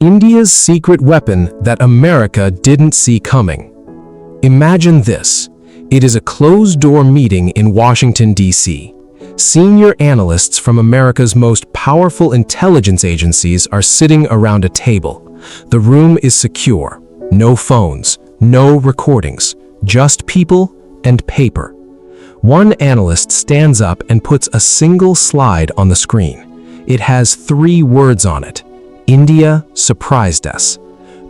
India's secret weapon that America didn't see coming. Imagine this. It is a closed-door meeting in Washington, D.C. Senior analysts from America's most powerful intelligence agencies are sitting around a table. The room is secure. No phones, no recordings, just people and paper. One analyst stands up and puts a single slide on the screen. It has 3 words on it. India surprised us.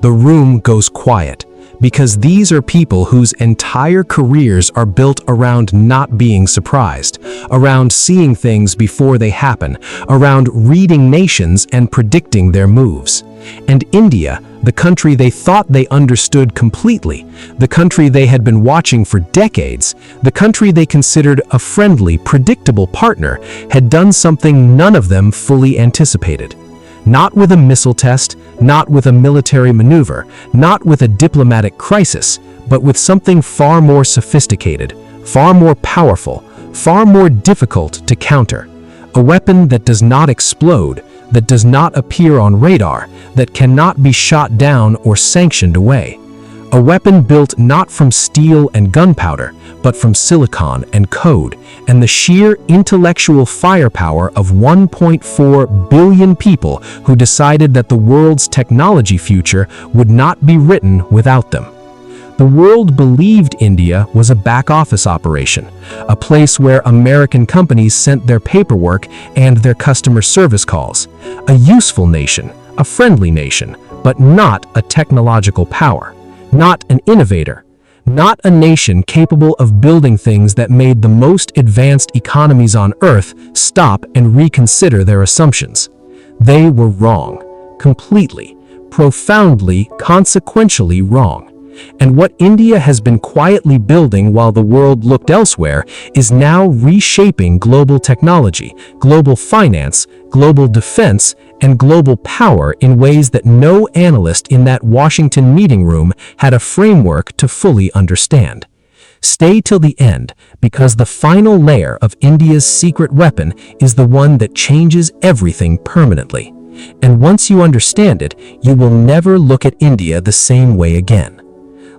The room goes quiet, because these are people whose entire careers are built around not being surprised, around seeing things before they happen, around reading nations and predicting their moves. And India, the country they thought they understood completely, the country they had been watching for decades, the country they considered a friendly, predictable partner, had done something none of them fully anticipated. Not with a missile test, not with a military maneuver, not with a diplomatic crisis, but with something far more sophisticated, far more powerful, far more difficult to counter. A weapon that does not explode, that does not appear on radar, that cannot be shot down or sanctioned away. A weapon built not from steel and gunpowder, but from silicon and code, and the sheer intellectual firepower of 1.4 billion people who decided that the world's technology future would not be written without them. The world believed India was a back-office operation, a place where American companies sent their paperwork and their customer service calls. A useful nation, a friendly nation, but not a technological power. Not an innovator, not a nation capable of building things that made the most advanced economies on Earth stop and reconsider their assumptions. They were wrong, completely, profoundly, consequentially wrong. And what India has been quietly building while the world looked elsewhere is now reshaping global technology, global finance, global defense, and global power in ways that no analyst in that Washington meeting room had a framework to fully understand. Stay till the end, because the final layer of India's secret weapon is the one that changes everything permanently. And once you understand it, you will never look at India the same way again.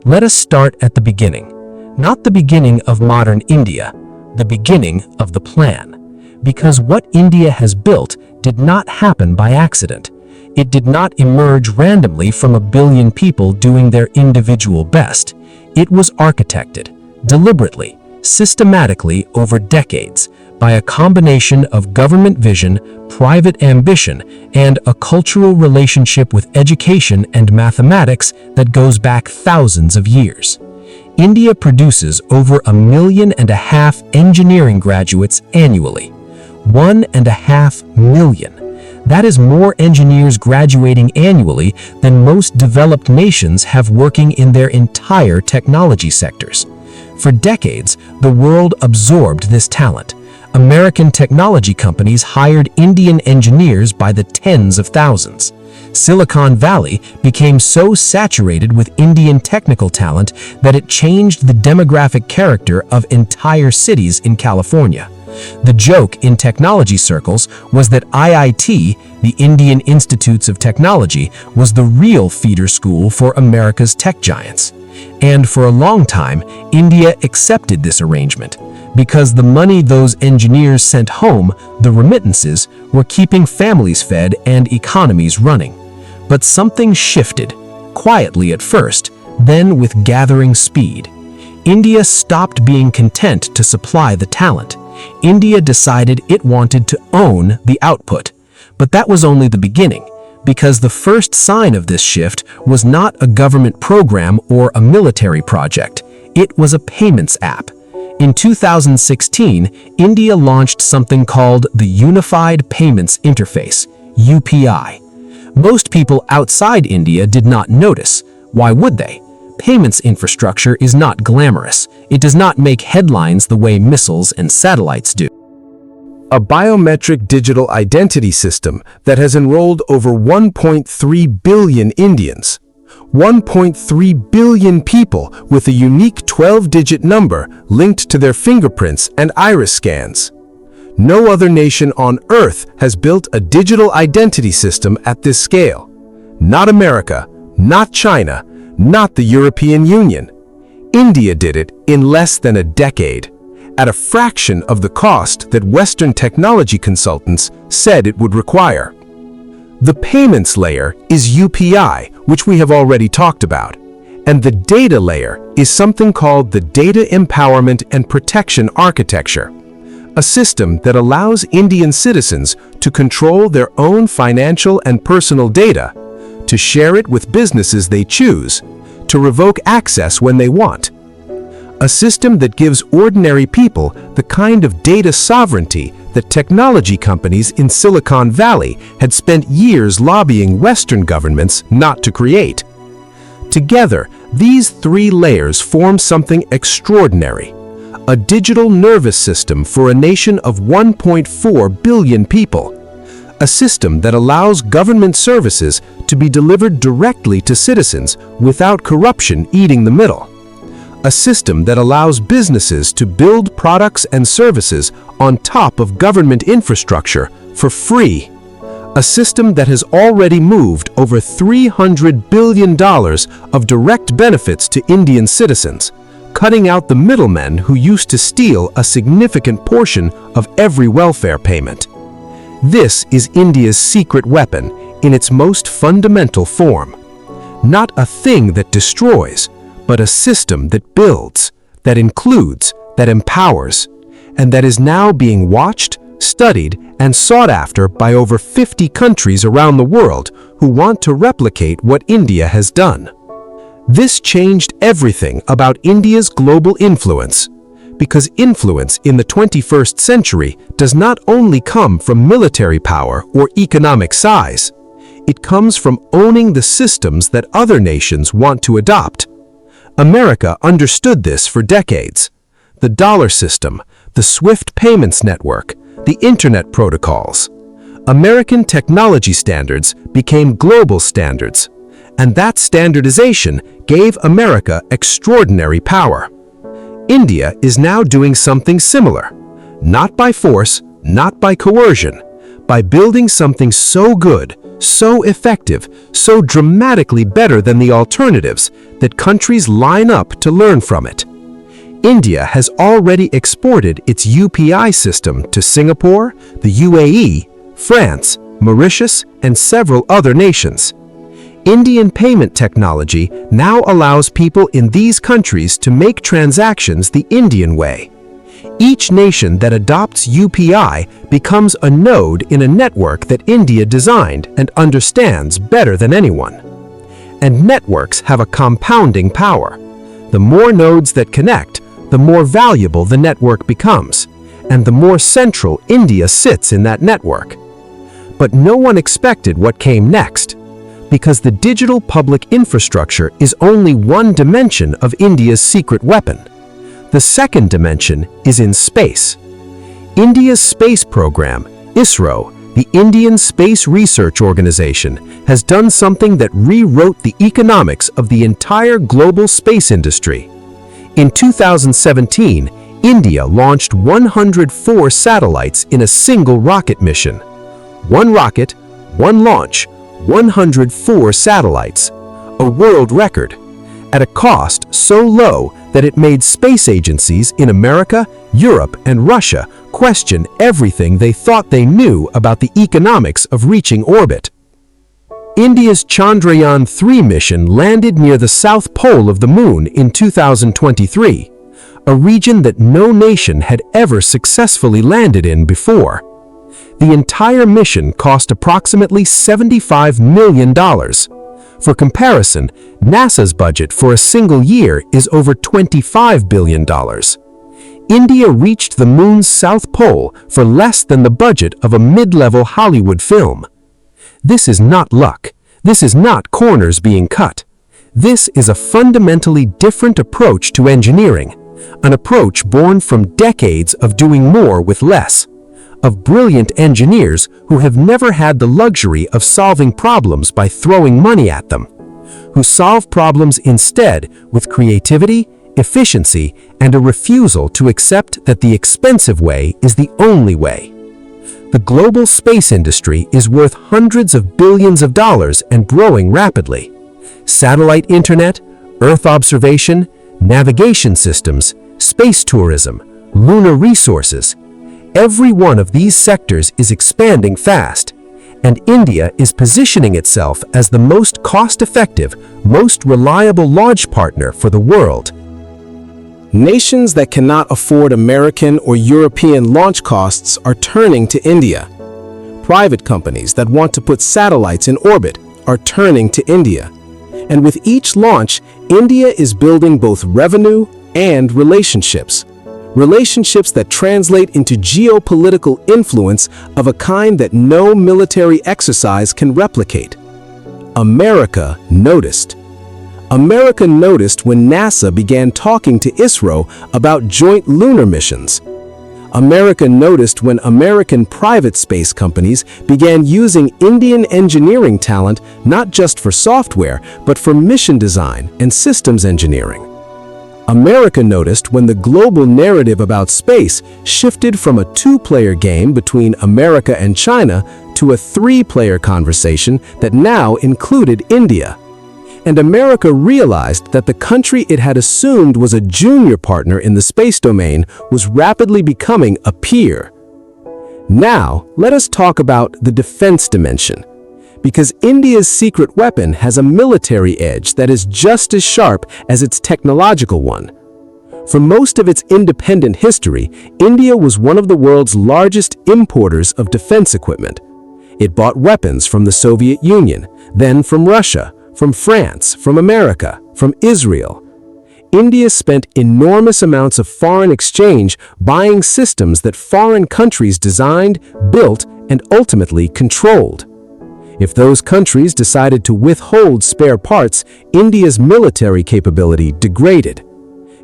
Let us start at the beginning. Not the beginning of modern India, the beginning of the plan. Because what India has built did not happen by accident. It did not emerge randomly from a billion people doing their individual best. It was architected, deliberately, systematically over decades, by a combination of government vision, private ambition, and a cultural relationship with education and mathematics that goes back thousands of years. India produces over 1.5 million engineering graduates annually. 1.5 million. That is more engineers graduating annually than most developed nations have working in their entire technology sectors. For decades, the world absorbed this talent. American technology companies hired Indian engineers by the tens of thousands. Silicon Valley became so saturated with Indian technical talent that it changed the demographic character of entire cities in California. The joke in technology circles was that IIT, the Indian Institutes of Technology, was the real feeder school for America's tech giants. And for a long time, India accepted this arrangement, because the money those engineers sent home, the remittances, were keeping families fed and economies running. But something shifted, quietly at first, then with gathering speed. India stopped being content to supply the talent. India decided it wanted to own the output. But that was only the beginning, because the first sign of this shift was not a government program or a military project. It was a payments app. In 2016, India launched something called the Unified Payments Interface, UPI. Most people outside India did not notice. Why would they? Payments infrastructure is not glamorous. It does not make headlines the way missiles and satellites do. A biometric digital identity system that has enrolled over 1.3 billion Indians. 1.3 billion people with a unique 12-digit number linked to their fingerprints and iris scans. No other nation on Earth has built a digital identity system at this scale. Not America, not China, not the European Union. India did it in less than a decade, at a fraction of the cost that Western technology consultants said it would require. The payments layer is UPI, which we have already talked about, and the data layer is something called the Data Empowerment and Protection Architecture, a system that allows Indian citizens to control their own financial and personal data, to share it with businesses they choose, to revoke access when they want. A system that gives ordinary people the kind of data sovereignty that technology companies in Silicon Valley had spent years lobbying Western governments not to create. Together, these three layers form something extraordinary: a digital nervous system for a nation of 1.4 billion people. A system that allows government services to be delivered directly to citizens without corruption eating the middle. A system that allows businesses to build products and services on top of government infrastructure for free. A system that has already moved over $300 billion of direct benefits to Indian citizens, cutting out the middlemen who used to steal a significant portion of every welfare payment. This is India's secret weapon in its most fundamental form. Not a thing that destroys, but a system that builds, that includes, that empowers, and that is now being watched, studied, and sought after by over 50 countries around the world who want to replicate what India has done. This changed everything about India's global influence, because influence in the 21st century does not only come from military power or economic size. It comes from owning the systems that other nations want to adopt. America understood this for decades. The dollar system, the SWIFT payments network, the internet protocols. American technology standards became global standards, and that standardization gave America extraordinary power. India is now doing something similar, not by force, not by coercion, by building something so good, so effective, so dramatically better than the alternatives that countries line up to learn from it. India has already exported its UPI system to Singapore, the UAE, France, Mauritius, and several other nations. Indian payment technology now allows people in these countries to make transactions the Indian way. Each nation that adopts UPI becomes a node in a network that India designed and understands better than anyone. And networks have a compounding power. The more nodes that connect, the more valuable the network becomes, and the more central India sits in that network. But no one expected what came next, because the digital public infrastructure is only one dimension of India's secret weapon. The second dimension is in space. India's space program, ISRO, the Indian Space Research Organization, has done something that rewrote the economics of the entire global space industry. In 2017, India launched 104 satellites in a single rocket mission. One rocket, one launch, 104 satellites, a world record, at a cost so low that it made space agencies in America, Europe, and Russia question everything they thought they knew about the economics of reaching orbit. India's Chandrayaan-3 mission landed near the South Pole of the Moon in 2023, a region that no nation had ever successfully landed in before. The entire mission cost approximately $75 million. For comparison, NASA's budget for a single year is over $25 billion. India reached the Moon's South Pole for less than the budget of a mid-level Hollywood film. This is not luck. This is not corners being cut. This is a fundamentally different approach to engineering, an approach born from decades of doing more with less, of brilliant engineers who have never had the luxury of solving problems by throwing money at them, who solve problems instead with creativity, efficiency, and a refusal to accept that the expensive way is the only way. The global space industry is worth hundreds of billions of dollars and growing rapidly. Satellite internet, Earth observation, navigation systems, space tourism, lunar resources. Every one of these sectors is expanding fast, and India is positioning itself as the most cost-effective, most reliable launch partner for the world. Nations that cannot afford American or European launch costs are turning to India. Private companies that want to put satellites in orbit are turning to India. And with each launch, India is building both revenue and relationships. Relationships that translate into geopolitical influence of a kind that no military exercise can replicate. America noticed. America noticed when NASA began talking to ISRO about joint lunar missions. America noticed when American private space companies began using Indian engineering talent not just for software, but for mission design and systems engineering. America noticed when the global narrative about space shifted from a two-player game between America and China to a three-player conversation that now included India. And America realized that the country it had assumed was a junior partner in the space domain was rapidly becoming a peer. Now, let us talk about the defense dimension, because India's secret weapon has a military edge that is just as sharp as its technological one. For most of its independent history, India was one of the world's largest importers of defense equipment. It bought weapons from the Soviet Union, then from Russia, from France, from America, from Israel. India spent enormous amounts of foreign exchange buying systems that foreign countries designed, built, and ultimately controlled. If those countries decided to withhold spare parts, India's military capability degraded.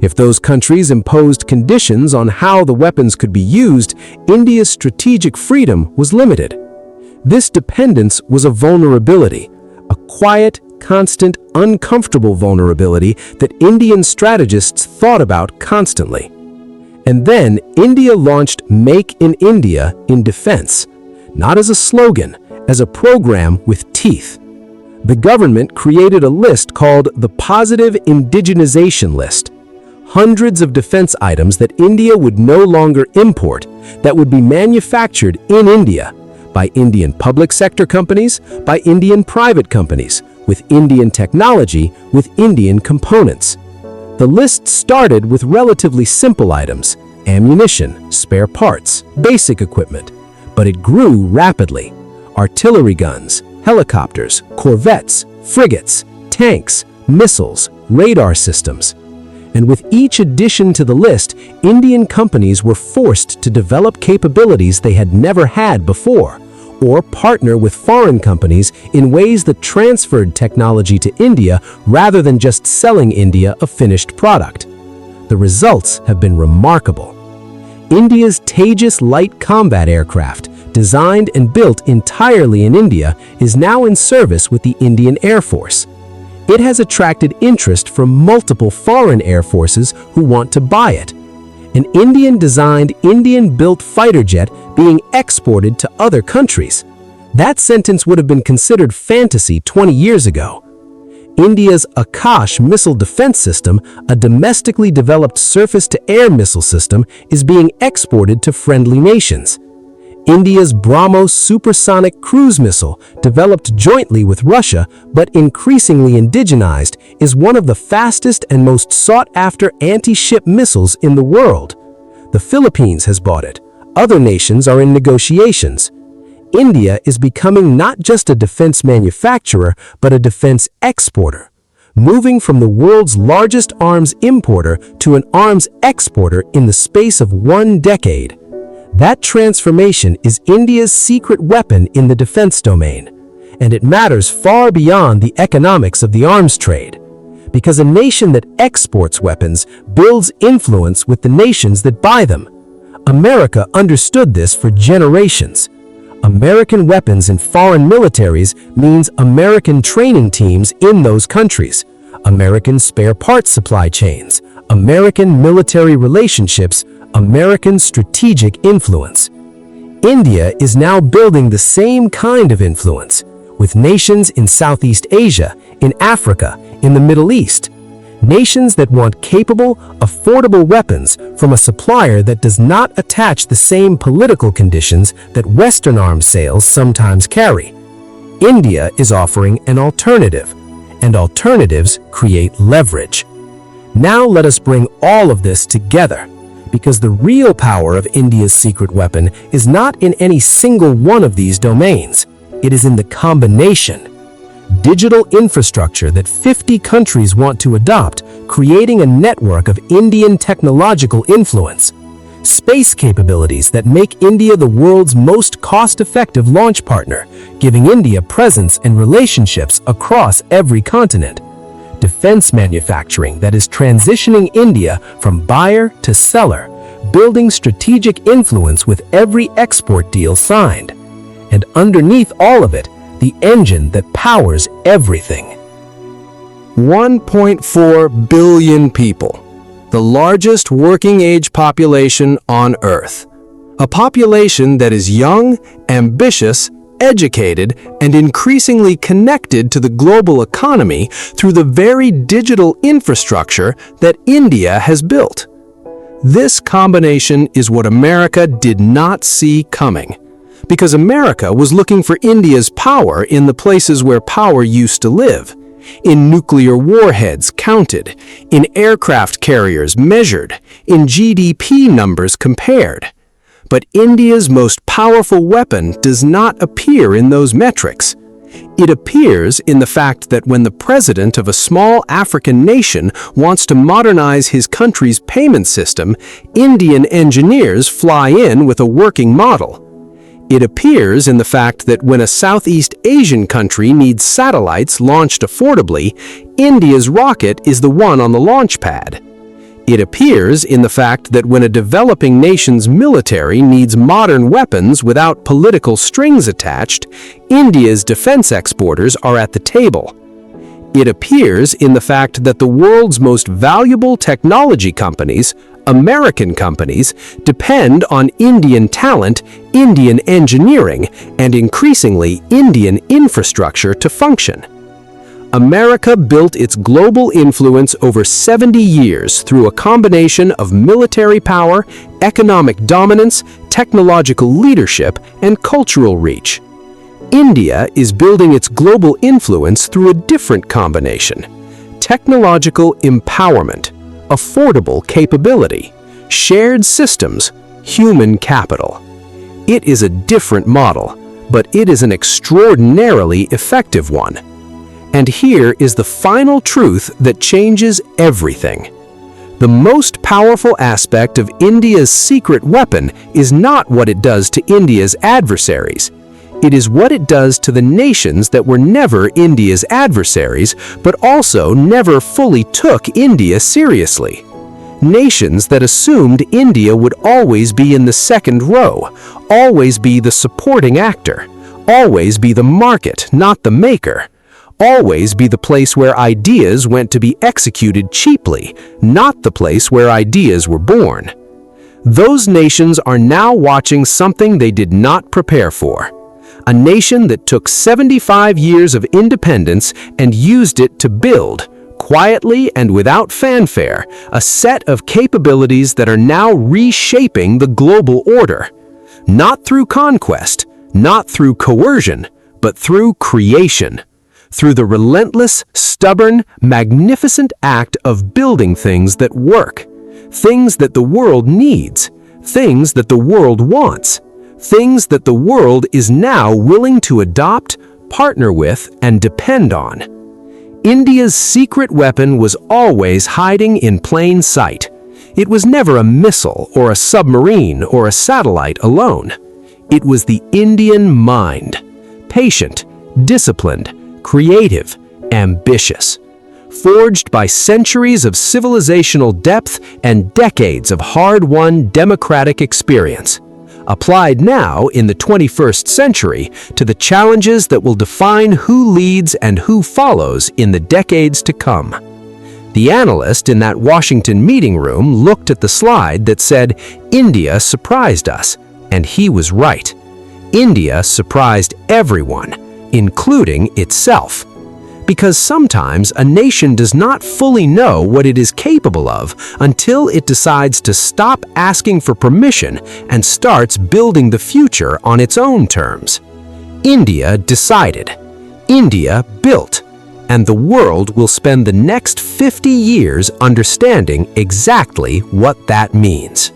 If those countries imposed conditions on how the weapons could be used, India's strategic freedom was limited. This dependence was a vulnerability, a quiet, constant, uncomfortable vulnerability that Indian strategists thought about constantly. And then India launched Make in India in defense, not as a slogan, as a program with teeth. The government created a list called the Positive Indigenization List. Hundreds of defense items that India would no longer import, that would be manufactured in India, by Indian public sector companies, by Indian private companies, with Indian technology, with Indian components. The list started with relatively simple items, ammunition, spare parts, basic equipment, but it grew rapidly. Artillery guns, helicopters, corvettes, frigates, tanks, missiles, radar systems. And with each addition to the list, Indian companies were forced to develop capabilities they had never had before, or partner with foreign companies in ways that transferred technology to India rather than just selling India a finished product. The results have been remarkable. India's Tejas light combat aircraft, designed and built entirely in India, is now in service with the Indian Air Force. It has attracted interest from multiple foreign air forces who want to buy it. An Indian-designed, Indian-built fighter jet being exported to other countries. That sentence would have been considered fantasy 20 years ago. India's Akash missile defense system, a domestically developed surface-to-air missile system, is being exported to friendly nations. India's BrahMos supersonic cruise missile, developed jointly with Russia but increasingly indigenized, is one of the fastest and most sought-after anti-ship missiles in the world. The Philippines has bought it. Other nations are in negotiations. India is becoming not just a defense manufacturer, but a defense exporter, moving from the world's largest arms importer to an arms exporter in the space of 1 decade. That transformation is India's secret weapon in the defense domain, and it matters far beyond the economics of the arms trade, because a nation that exports weapons builds influence with the nations that buy them. America understood this for generations. American weapons in foreign militaries means American training teams in those countries, American spare parts supply chains, American military relationships, American strategic influence. India is now building the same kind of influence, with nations in Southeast Asia, in Africa, in the Middle East. Nations that want capable, affordable weapons from a supplier that does not attach the same political conditions that Western arms sales sometimes carry. India is offering an alternative, and alternatives create leverage. Now let us bring all of this together, because the real power of India's secret weapon is not in any single one of these domains. It is in the combination. Digital infrastructure that 50 countries want to adopt, creating a network of Indian technological influence. Space capabilities that make India the world's most cost-effective launch partner, giving India presence and relationships across every continent. Defense manufacturing that is transitioning India from buyer to seller, building strategic influence with every export deal signed. And underneath all of it, the engine that powers everything. 1.4 billion people, the largest working-age population on Earth. A population that is young, ambitious, educated, and increasingly connected to the global economy through the very digital infrastructure that India has built. This combination is what America did not see coming, because America was looking for India's power in the places where power used to live, in nuclear warheads counted, in aircraft carriers measured, in GDP numbers compared. But India's most powerful weapon does not appear in those metrics. It appears in the fact that when the president of a small African nation wants to modernize his country's payment system, Indian engineers fly in with a working model. It appears in the fact that when a Southeast Asian country needs satellites launched affordably, India's rocket is the one on the launch pad. It appears in the fact that when a developing nation's military needs modern weapons without political strings attached, India's defense exporters are at the table. It appears in the fact that the world's most valuable technology companies, American companies, depend on Indian talent, Indian engineering, and increasingly Indian infrastructure to function. America built its global influence over 70 years through a combination of military power, economic dominance, technological leadership, and cultural reach. India is building its global influence through a different combination: technological empowerment, affordable capability, shared systems, human capital. It is a different model, but it is an extraordinarily effective one. And here is the final truth that changes everything. The most powerful aspect of India's secret weapon is not what it does to India's adversaries. It is what it does to the nations that were never India's adversaries, but also never fully took India seriously. Nations that assumed India would always be in the second row, always be the supporting actor, always be the market, not the maker, always be the place where ideas went to be executed cheaply, not the place where ideas were born. Those nations are now watching something they did not prepare for. A nation that took 75 years of independence and used it to build, quietly and without fanfare, a set of capabilities that are now reshaping the global order. Not through conquest, not through coercion, but through creation. Through the relentless, stubborn, magnificent act of building things that work. Things that the world needs. Things that the world wants. Things that the world is now willing to adopt, partner with, and depend on. India's secret weapon was always hiding in plain sight. It was never a missile or a submarine or a satellite alone. It was the Indian mind. Patient, disciplined, creative, ambitious. Forged by centuries of civilizational depth and decades of hard-won democratic experience. Applied now in the 21st century to the challenges that will define who leads and who follows in the decades to come. The analyst in that Washington meeting room looked at the slide that said, "India surprised us," And he was right. India surprised everyone, including itself. Because sometimes a nation does not fully know what it is capable of until it decides to stop asking for permission and starts building the future on its own terms. India decided. India built. And the world will spend the next 50 years understanding exactly what that means.